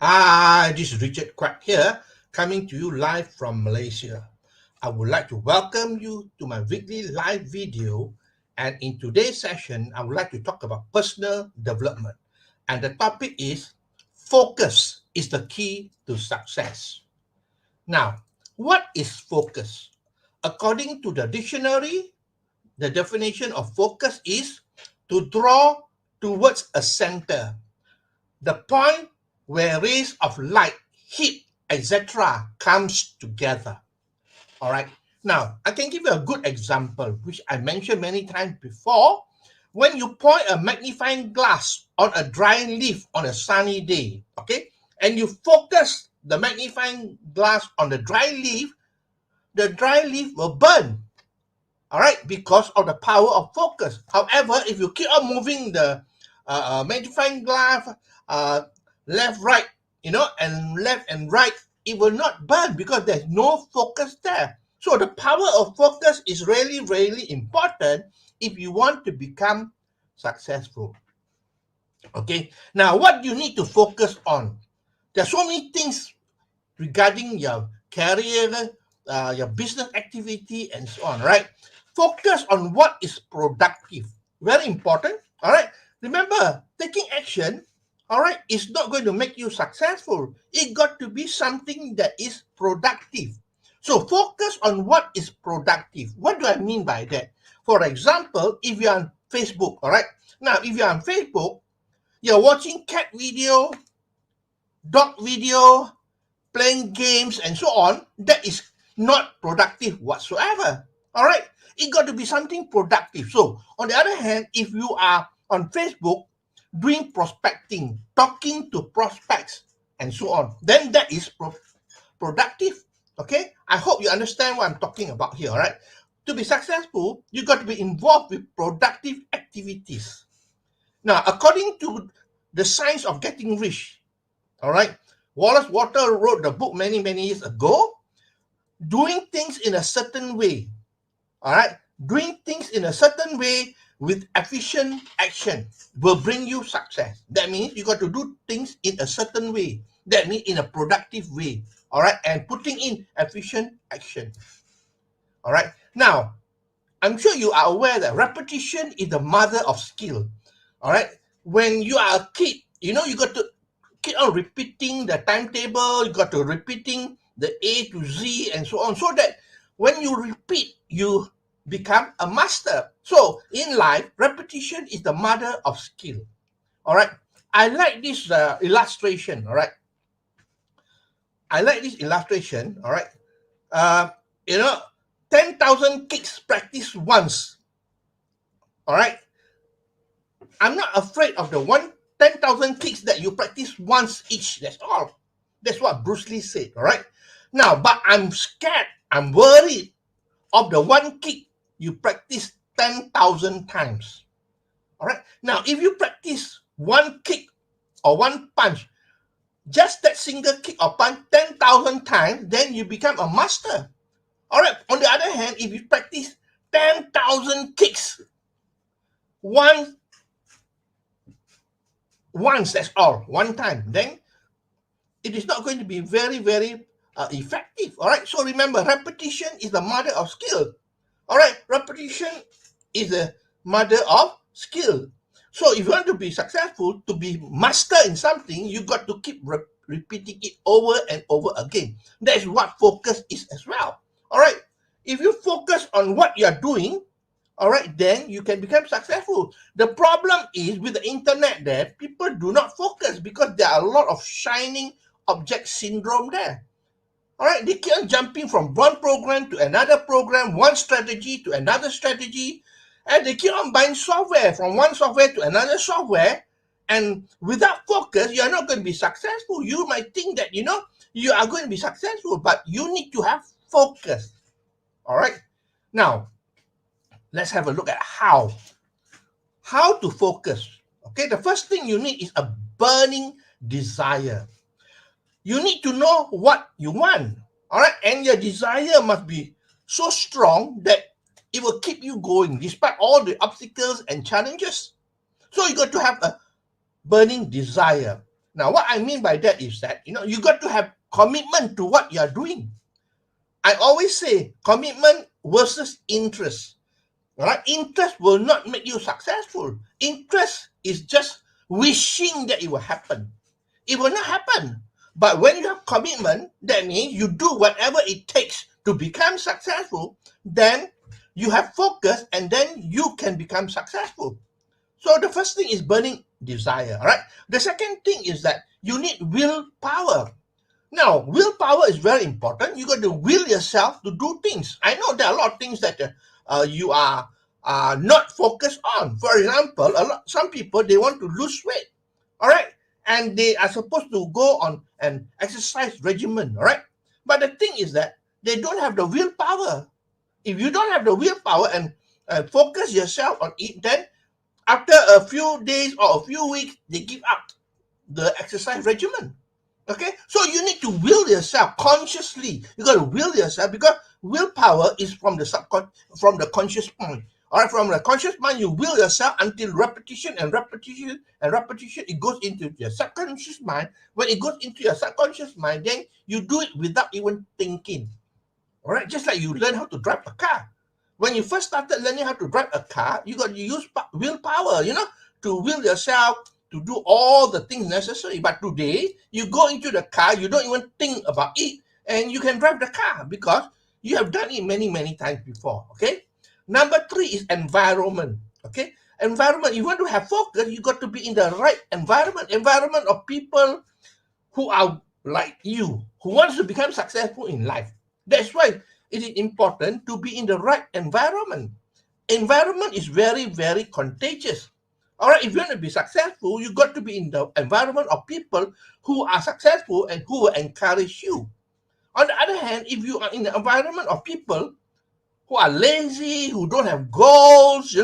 Hi, this is Richard Quack here, coming to you live from Malaysia. I would like to welcome you to my weekly live video. And in today's session, I would like to talk about personal development. And the topic is focus is the key to success. Now, what is focus? According to the dictionary, the definition of focus is to draw towards a center, the point where rays of light, heat, etc. comes together. All right. Now, I can give you a good example, which I mentioned many times before. When you point a magnifying glass on a dry leaf on a sunny day, okay, and you focus the magnifying glass on the dry leaf will burn, all right, because of the power of focus. However, if you keep on moving the magnifying glass left, right, and left and right, it will not burn because there's no focus there. So the power of focus is really, really important if you want to become successful. Okay, now what you need to focus on? There are so many things regarding your career, your business activity, and so on, right? Focus on what is productive. Very important, all right? Remember, taking action, all right, is not going to make you successful. It got to be something that is productive. So focus on what is productive. What do I mean by that? For example, if you're on Facebook, all right? Now, if you're on Facebook, you're watching cat video, dog video, playing games and so on, that is not productive whatsoever. All right, it got to be something productive. So on the other hand, if you are on Facebook doing prospecting, talking to prospects and so on, then that is productive. Okay, I hope you understand what I'm talking about here. All right, to be successful, you got to be involved with productive activities. Now, according to the science of getting rich, all right, Wallace Water wrote the book many, many years ago. Doing things in a certain way, all right, doing things in a certain way with efficient action will bring you success. That means you got to do things in a certain way. That means in a productive way, all right, and putting in efficient action. All right. Now, I'm sure you are aware that repetition is the mother of skill. All right. When you are a kid, you got to keep on repeating the timetable, you got to repeating the A to Z and so on, so that when you repeat, you become a master. So in life, repetition is the mother of skill. All right. I like this illustration. All right. I like this illustration. All right. Uh, you know, 10,000 kicks practice once. All right. I'm not afraid of the 10,000 kicks that you practice once each. That's all. That's what Bruce Lee said. All right. Now, but I'm scared. I'm worried of the one kick you practice 10,000 times. All right. Now, if you practice one kick or one punch, just that single kick or punch 10,000 times, then you become a master. All right. On the other hand, if you practice 10,000 kicks once, that's all, one time, then it is not going to be very, very effective. All right. So remember, repetition is the mother of skill. All right. Repetition is the mother of skill. So if you want to be successful, to be master in something, you got to keep repeating it over and over again. That is what focus is as well. All right. If you focus on what you are doing, all right, then you can become successful. The problem is with the internet there, people do not focus because there are a lot of shining object syndrome there. All right, they keep on jumping from one program to another program, one strategy to another strategy, and they keep on buying software from one software to another software. And without focus, you are not going to be successful. You might think that, you are going to be successful, but you need to have focus. All right. Now, let's have a look at how to focus. Okay, the first thing you need is a burning desire. You need to know what you want. All right, and your desire must be so strong that it will keep you going despite all the obstacles and challenges. So you got to have a burning desire. Now, what I mean by that is that, you got to have commitment to what you're doing. I always say commitment versus interest. All right? Interest will not make you successful. Interest is just wishing that it will happen. It will not happen. But when you have commitment, that means you do whatever it takes to become successful, then you have focus and then you can become successful. So the first thing is burning desire, all right? The second thing is that you need willpower. Now, willpower is very important. You got to will yourself to do things. I know there are a lot of things that you are not focused on. For example, some people, they want to lose weight, all right? And they are supposed to go on an exercise regimen, all right? But the thing is that they don't have the willpower. If you don't have the willpower and focus yourself on it, then after a few days or a few weeks, they give up the exercise regimen. Okay, so you need to will yourself consciously. You got to will yourself because willpower is from the from the conscious mind. All right, from the conscious mind, you will yourself until repetition and repetition and repetition. It goes into your subconscious mind. When it goes into your subconscious mind, then you do it without even thinking. All right, just like you learn how to drive a car. When you first started learning how to drive a car, you got to use willpower, to will yourself to do all the things necessary. But today, you go into the car, you don't even think about it, and you can drive the car because you have done it many, many times before, okay? Number 3 is environment, okay? Environment, you want to have focus, you got to be in the right environment of people who are like you, who wants to become successful in life. That's why it is important to be in the right environment. Environment is very, very contagious. All right, if you want to be successful, you got to be in the environment of people who are successful and who will encourage you. On the other hand, if you are in the environment of people who are lazy, who don't have goals,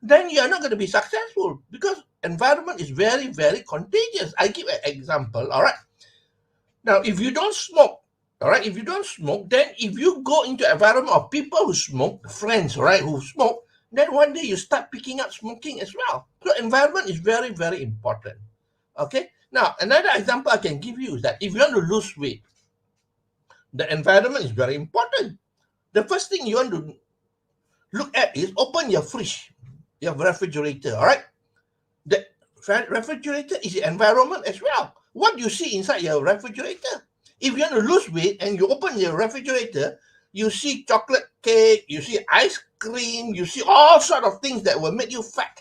then you are not going to be successful because environment is very, very contagious. I give an example, all right? Now, if you don't smoke, all right, if you don't smoke, then if you go into an environment of people who smoke, friends, right, who smoke, then one day you start picking up smoking as well. So environment is very, very important. Okay. Now, another example I can give you is that if you want to lose weight, the environment is very important. The first thing you want to look at is open your fridge, your refrigerator, all right? The refrigerator is the environment as well. What you see inside your refrigerator? If you want to lose weight and you open your refrigerator, you see chocolate cake, you see ice cream, you see all sort of things that will make you fat.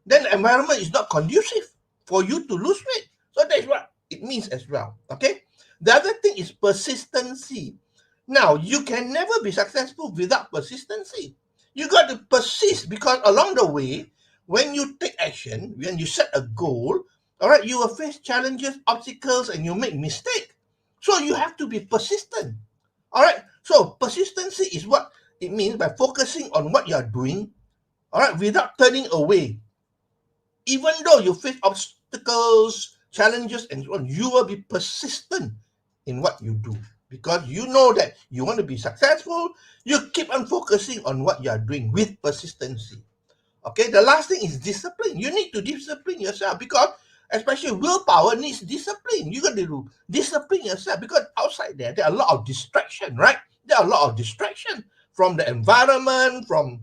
Then the environment is not conducive for you to lose weight. So that's what it means as well. Okay. The other thing is persistency. Now, you can never be successful without persistency. You got to persist because along the way, when you take action, when you set a goal, all right, you will face challenges, obstacles, and you make mistakes. So you have to be persistent. All right. So persistency is what it means by focusing on what you are doing, all right, without turning away. Even though you face obstacles, challenges, and so on, you will be persistent in what you do because you know that you want to be successful. You keep on focusing on what you are doing with persistency. Okay, the last thing is discipline. You need to discipline yourself because especially willpower needs discipline. You got to discipline yourself because outside there are a lot of distraction, right? There are a lot of distraction from the environment, from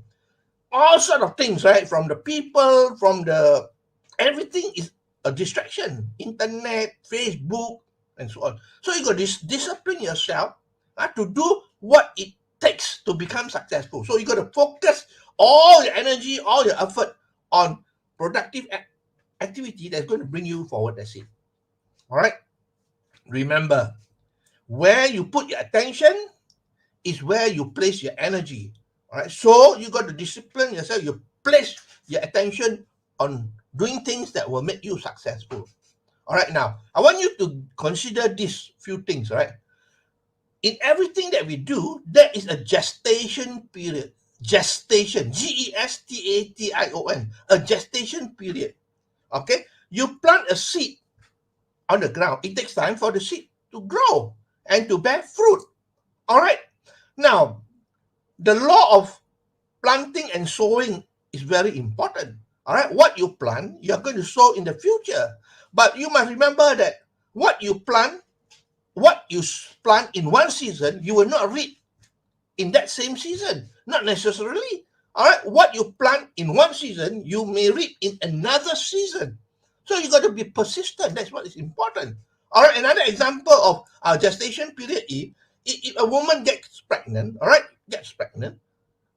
all sort of things, right? From the people, from the everything is a distraction. Internet, Facebook, and so on. So you got to discipline yourself to do what it takes to become successful. So you got to focus all your energy, all your effort on productive activity that's going to bring you forward. That's it. All right. Remember, where you put your attention is where you place your energy. All right. So you got to discipline yourself. You place your attention on doing things that will make you successful. All right. Now, I want you to consider these few things. All right. In everything that we do, there is a gestation period. Gestation, Gestation, a gestation period. Okay, you plant a seed on the ground. It takes time for the seed to grow and to bear fruit. All right. Now, the law of planting and sowing is very important. All right. What you plant, you're going to sow in the future. But you must remember that what you plant in one season, you will not reap in that same season. Not necessarily. All right, what you plant in one season, you may reap in another season. So you got to be persistent. That's what is important. All right, another example of our gestation period is if a woman gets pregnant, all right,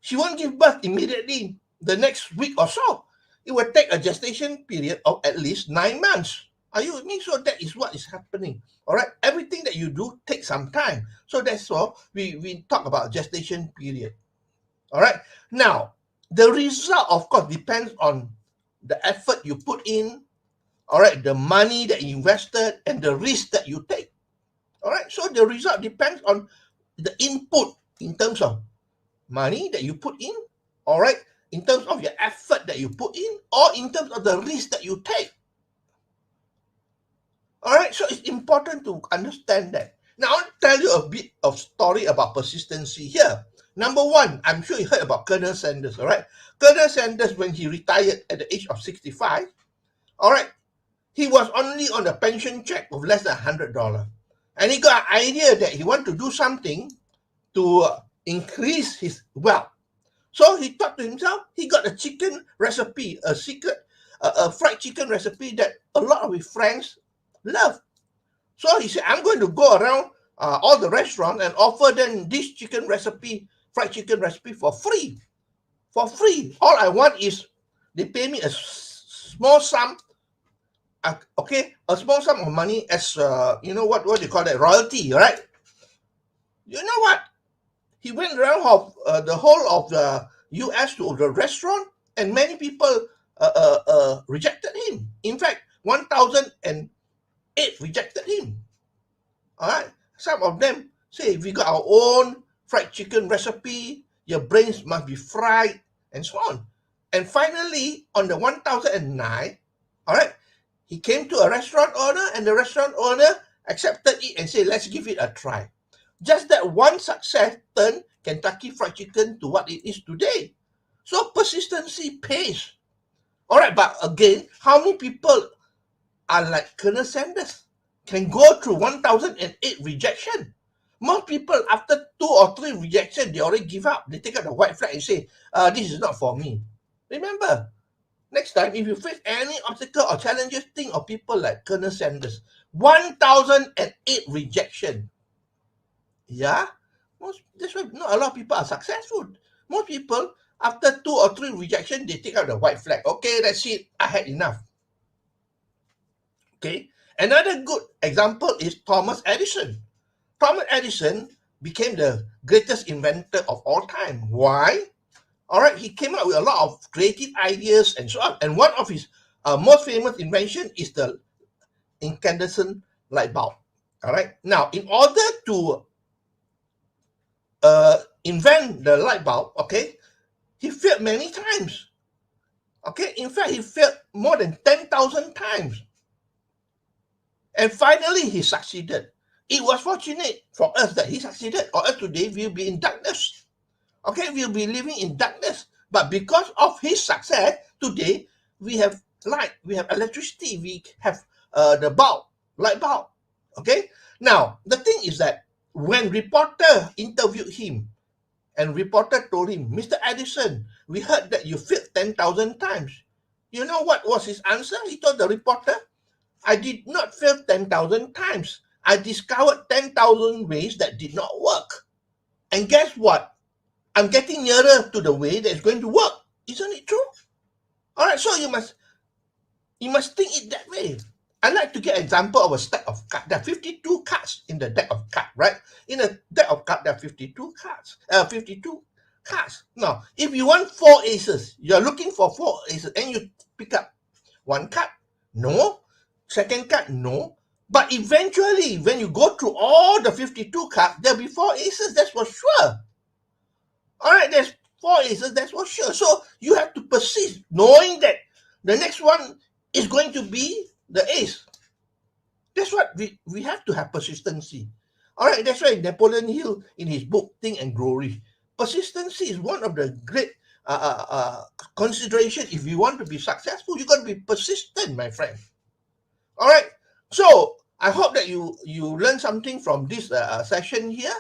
she won't give birth immediately the next week or so. It will take a gestation period of at least 9 months. Are you with me? So that is what is happening. All right. Everything that you do takes some time. So that's all we talk about gestation period. All right. Now, the result, of course, depends on the effort you put in, all right, the money that you invested, and the risk that you take. All right. So the result depends on the input in terms of money that you put in, all right, in terms of your effort that you put in, or in terms of the risk that you take. All right, so it's important to understand that. Now, I'll tell you a bit of story about persistency here. Number one, I'm sure you heard about Colonel Sanders, all right? Colonel Sanders, when he retired at the age of 65, all right, he was only on a pension check of less than $100. And he got an idea that he wanted to do something to increase his wealth. So he thought to himself, he got a chicken recipe, a fried chicken recipe that a lot of his friends love. So he said, I'm going to go around all the restaurants and offer them this fried chicken recipe for free. For free. All I want is they pay me a small sum, a small sum of money as, you know what do you call that, royalty, right? You know what? He went around the whole of the US to the restaurant, and many people rejected him. In fact, 1,008 rejected him. All right. Some of them say, we got our own fried chicken recipe, your brains must be fried, and so on. And finally, on the 1009, all right, he came to a restaurant owner, and the restaurant owner accepted it and said, let's give it a try. Just that one success turned Kentucky Fried Chicken to what it is today. So persistency pays. All right, but again, how many people are like Colonel Sanders? Can go through 1,008 rejection? Most people, after 2 or 3 rejection, they already give up. They take out the white flag and say, this is not for me. Remember, next time, if you face any obstacle or challenges, think of people like Colonel Sanders. 1,008 rejection. Yeah, that's why not a lot of people are successful. Most people, after 2 or 3 rejection, they take out the white flag. Okay, that's it. I had enough. Okay. Another good example is Thomas Edison. Thomas Edison became the greatest inventor of all time. Why? All right, he came up with a lot of creative ideas and so on. And one of his most famous invention is the incandescent light bulb. All right. Now, in order to invent the light bulb, okay, he failed many times. Okay, in fact, he failed more than 10,000 times. And finally, he succeeded. It was fortunate for us that he succeeded, or else today we'll be in darkness. Okay, we'll be living in darkness. But because of his success, today we have light, we have electricity, we have the light bulb. Okay, now the thing is that when reporter interviewed him, and reporter told him, Mr. Edison, we heard that you failed 10,000 times. You know what was his answer? He told the reporter, I did not fail 10,000 times. I discovered 10,000 ways that did not work. And guess what? I'm getting nearer to the way that's going to work. Isn't it true? All right, so you must think it that way. I like to get an example of a stack of cards. There are 52 cards in the deck of cards, right? In a deck of cards, there are 52 cards. 52 cards. Now, if you want 4 aces, you're looking for 4 aces, and you pick up 1 card. No. Second card, no. But eventually, when you go through all the 52 cards, there'll be 4 aces, that's for sure. All right, there's 4 aces, that's for sure. So you have to persist, knowing that the next one is going to be the ace. That's what we have to have persistency. All right, that's why Napoleon Hill, in his book Think and Grow Rich, persistency is one of the great consideration. If you want to be successful, you got to be persistent, my friend. All right. So I hope that you learn something from this session here.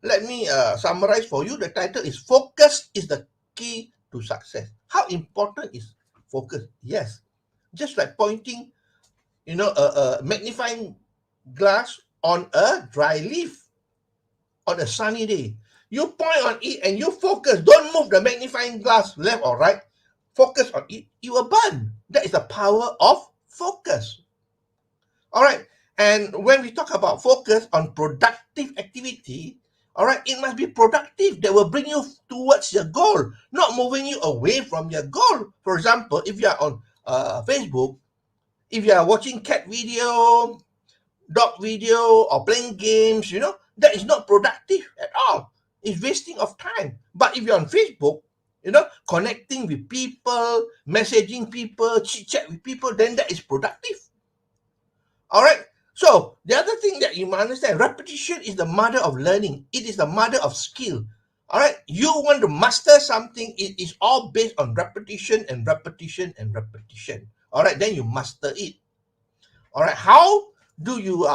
Let me summarize for you. The title is "Focus is the Key to Success." How important is focus? Yes, just like pointing, a magnifying glass on a dry leaf on a sunny day. You point on it and you focus. Don't move the magnifying glass left or right. Focus on it. You will burn. That is the power of focus. All right. And when we talk about focus on productive activity, all right, it must be productive that will bring you towards your goal, not moving you away from your goal. For example, if you are on Facebook, if you are watching cat video, dog video, or playing games, that is not productive at all. It's wasting of time. But if you're on Facebook, connecting with people, messaging people, chit chat with people, then that is productive. All right. So the other thing that you must understand, repetition is the mother of learning. It is the mother of skill. All right. You want to master something, it is all based on repetition and repetition and repetition. All right. Then you master it. All right. How do you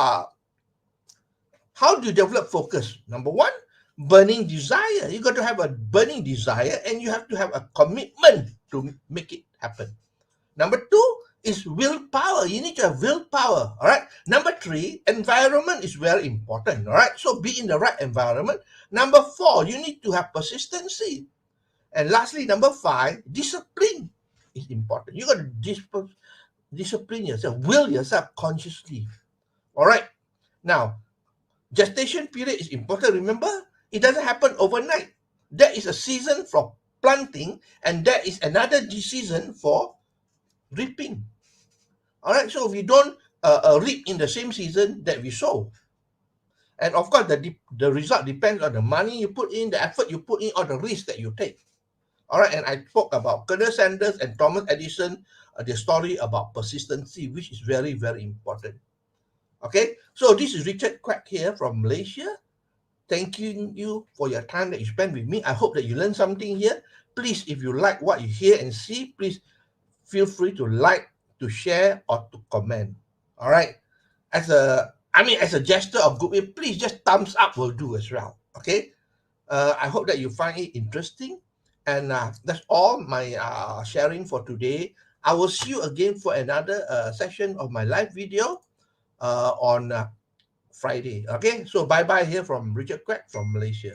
develop focus? Number one, burning desire. You got to have a burning desire and you have to have a commitment to make it happen. Number two is willpower. You need to have willpower. All right. Number three, environment is very important. All right. So be in the right environment. Number four, you need to have persistency. And lastly, number five, discipline is important. You got to discipline yourself, will yourself consciously. All right. Now, gestation period is important. Remember, it doesn't happen overnight. There is a season for planting, and there is another season for reaping. All right, so we don't reap in the same season that we sow. And of course, the result depends on the money you put in, the effort you put in, or the risk that you take. All right, and I spoke about Colonel Sanders and Thomas Edison, their story about persistency, which is very, very important. Okay, so this is Richard Quack here from Malaysia. Thanking you for your time that you spent with me. I hope that you learned something here. Please, if you like what you hear and see, please feel free to like, to share, or to comment. All right. As a gesture of goodwill, please just thumbs up will do as well. Okay. I hope that you find it interesting. And that's all my sharing for today. I will see you again for another session of my live video on Friday. Okay. So bye bye here from Richard Quack from Malaysia.